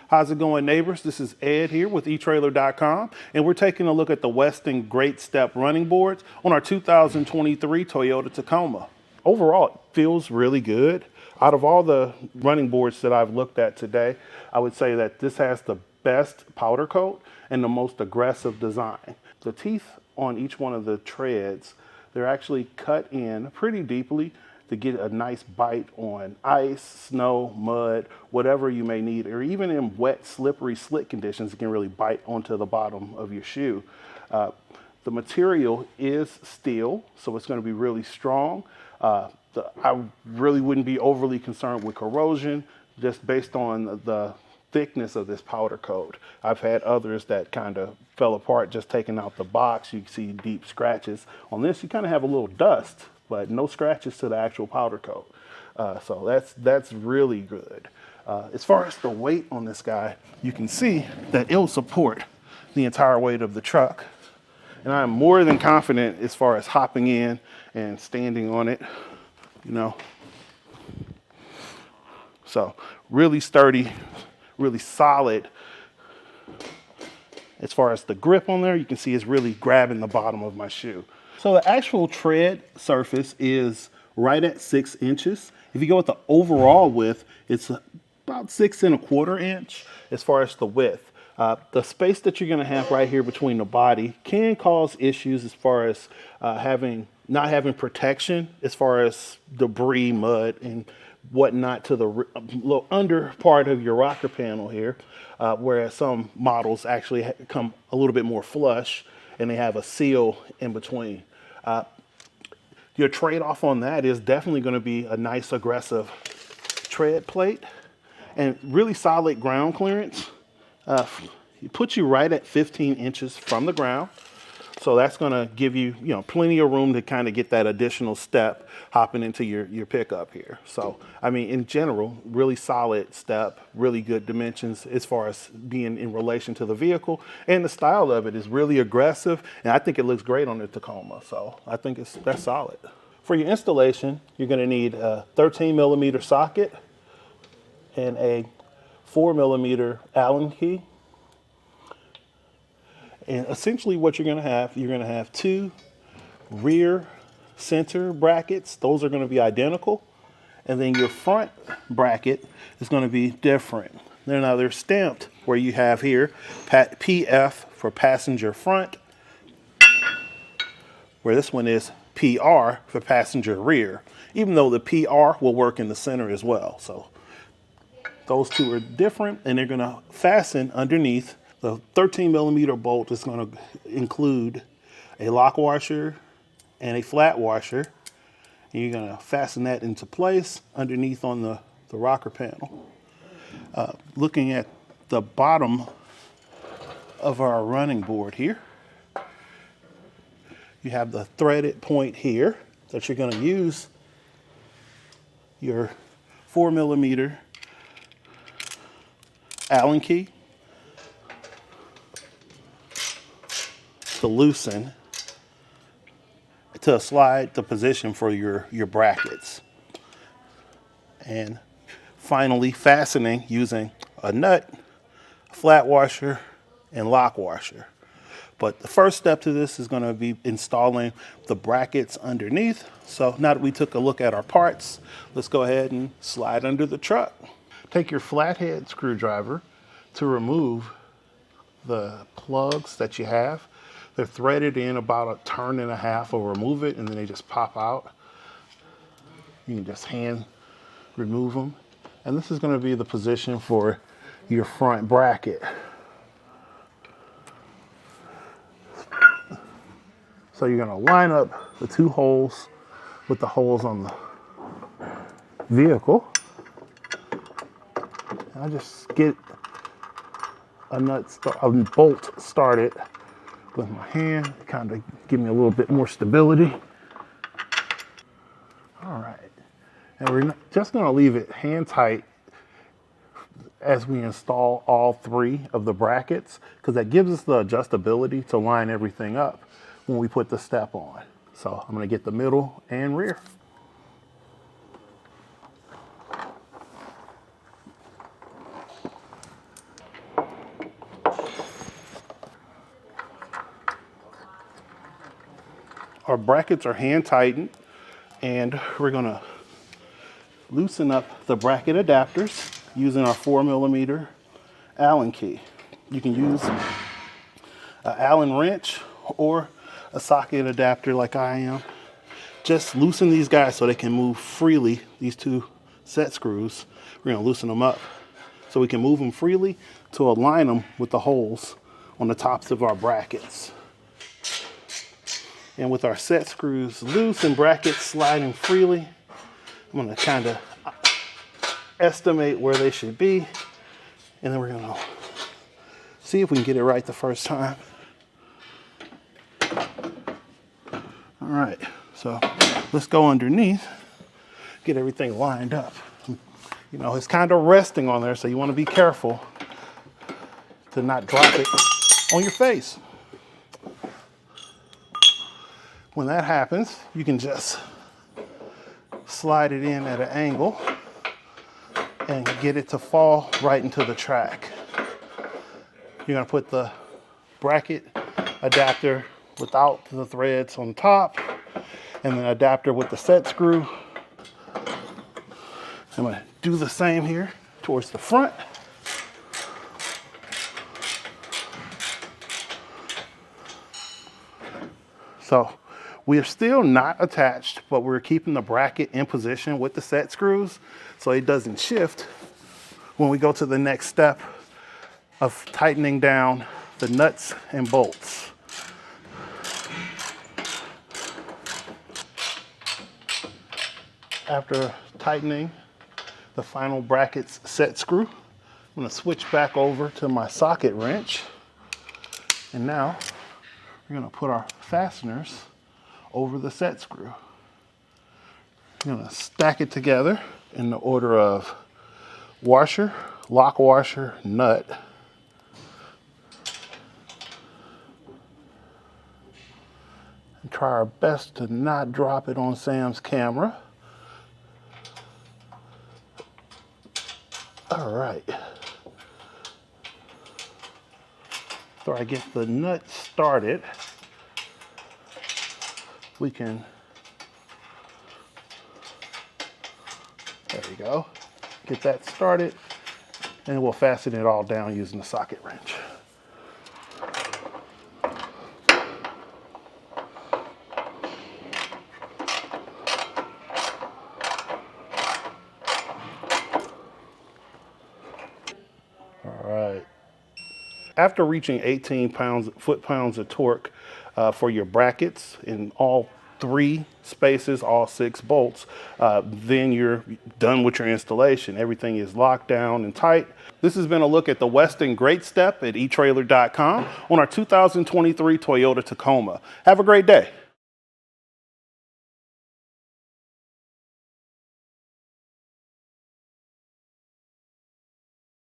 How's it going, neighbors? This is Ed here with eTrailer.com, and we're taking a look at the Westin Grate step running boards on our 2023 Toyota Tacoma. Overall, it feels really good. Out of all the running boards that I've looked at today, I would say that this has the best powder coat and the most aggressive design. The teeth on each one of the treads, they're actually cut in pretty deeply to get a nice bite on ice, snow, mud, whatever you may need, or even in wet, slippery, slick conditions, it can really bite onto the bottom of your shoe. The material is steel, so it's going to be really strong. I really wouldn't be overly concerned with corrosion, just based on the thickness of this powder coat. I've had others that kind of fell apart just taking out the box. You can see deep scratches. On this, you kind of have a little dust, but no scratches to the actual powder coat. So that's really good. As far as the weight on this guy, you can see that it'll support the entire weight of the truck. And I'm more than confident as far as hopping in and standing on it, you know. So really sturdy, really solid. As far as the grip on there, you can see it's really grabbing the bottom of my shoe. So the actual tread surface is right at 6 inches. If you go with the overall width, it's about 6 1/4 inch as far as the width. The space that you're going to have right here between the body can cause issues as far as not having protection as far as debris, mud, and whatnot to the little under part of your rocker panel here, whereas some models actually come a little bit more flush and they have a seal in between. Your trade-off on that is definitely going to be a nice aggressive tread plate and really solid ground clearance. It puts you right at 15 inches from the ground. So that's going to give you, plenty of room to kind of get that additional step hopping into your pickup here. So, I mean, in general, really solid step, really good dimensions as far as being in relation to the vehicle. And the style of it is really aggressive. And I think it looks great on the Tacoma. So I think that's solid. For your installation, you're going to need a 13mm socket and a 4mm Allen key. And essentially what you're going to have 2 rear center brackets. Those are going to be identical. And then your front bracket is going to be different. They're stamped where you have here PF for passenger front, where this one is PR for passenger rear, even though the PR will work in the center as well. So those two are different, and they're going to fasten underneath. The 13mm bolt is going to include a lock washer and a flat washer. And you're going to fasten that into place underneath on the rocker panel. Looking at the bottom of our running board here, you have the threaded point here that you're going to use your 4mm Allen key to loosen, to slide the position for your brackets. And finally fastening using a nut, a flat washer, and lock washer. But the first step to this is going to be installing the brackets underneath. So now that we took a look at our parts, let's go ahead and slide under the truck. Take your flathead screwdriver to remove the plugs that you have. They're threaded in about 1.5 turns. Or remove it, and then they just pop out. You can just hand remove them. And this is going to be the position for your front bracket. So you're going to line up the 2 holes with the holes on the vehicle. And I just get a bolt started with my hand, kind of give me a little bit more stability. All right, and we're just going to leave it hand tight as we install all 3 of the brackets, because that gives us the adjustability to line everything up when we put the step on. So I'm going to get the middle and rear. Our brackets are hand tightened, and we're gonna loosen up the bracket adapters using our 4mm Allen key. You can use an Allen wrench or a socket adapter like I am. Just loosen these guys so they can move freely. These two set screws, we're gonna loosen them up so we can move them freely to align them with the holes on the tops of our brackets. And with our set screws loose and brackets sliding freely, I'm gonna kind of estimate where they should be, and then we're gonna see if we can get it right the first time. All right, so let's go underneath, get everything lined up. You know, it's kind of resting on there, so you want to be careful to not drop it on your face. When that happens, you can just slide it in at an angle and get it to fall right into the track. You're gonna put the bracket adapter without the threads on top and the adapter with the set screw. I'm gonna do the same here towards the front. So we are still not attached, but we're keeping the bracket in position with the set screws so it doesn't shift when we go to the next step of tightening down the nuts and bolts. After tightening the final bracket's set screw, I'm gonna switch back over to my socket wrench. And now we're gonna put our fasteners over the set screw. I'm gonna stack it together in the order of washer, lock washer, nut. And try our best to not drop it on Sam's camera. All right. So I get the nut started, we can, there we go, get that started, and we'll fasten it all down using the socket wrench. All right. After reaching 18 foot-pounds of torque for your brackets in all 3 spaces, all 6 bolts, then you're done with your installation. Everything is locked down and tight. This has been a look at the Westin Grate step at eTrailer.com on our 2023 Toyota Tacoma. Have a great day.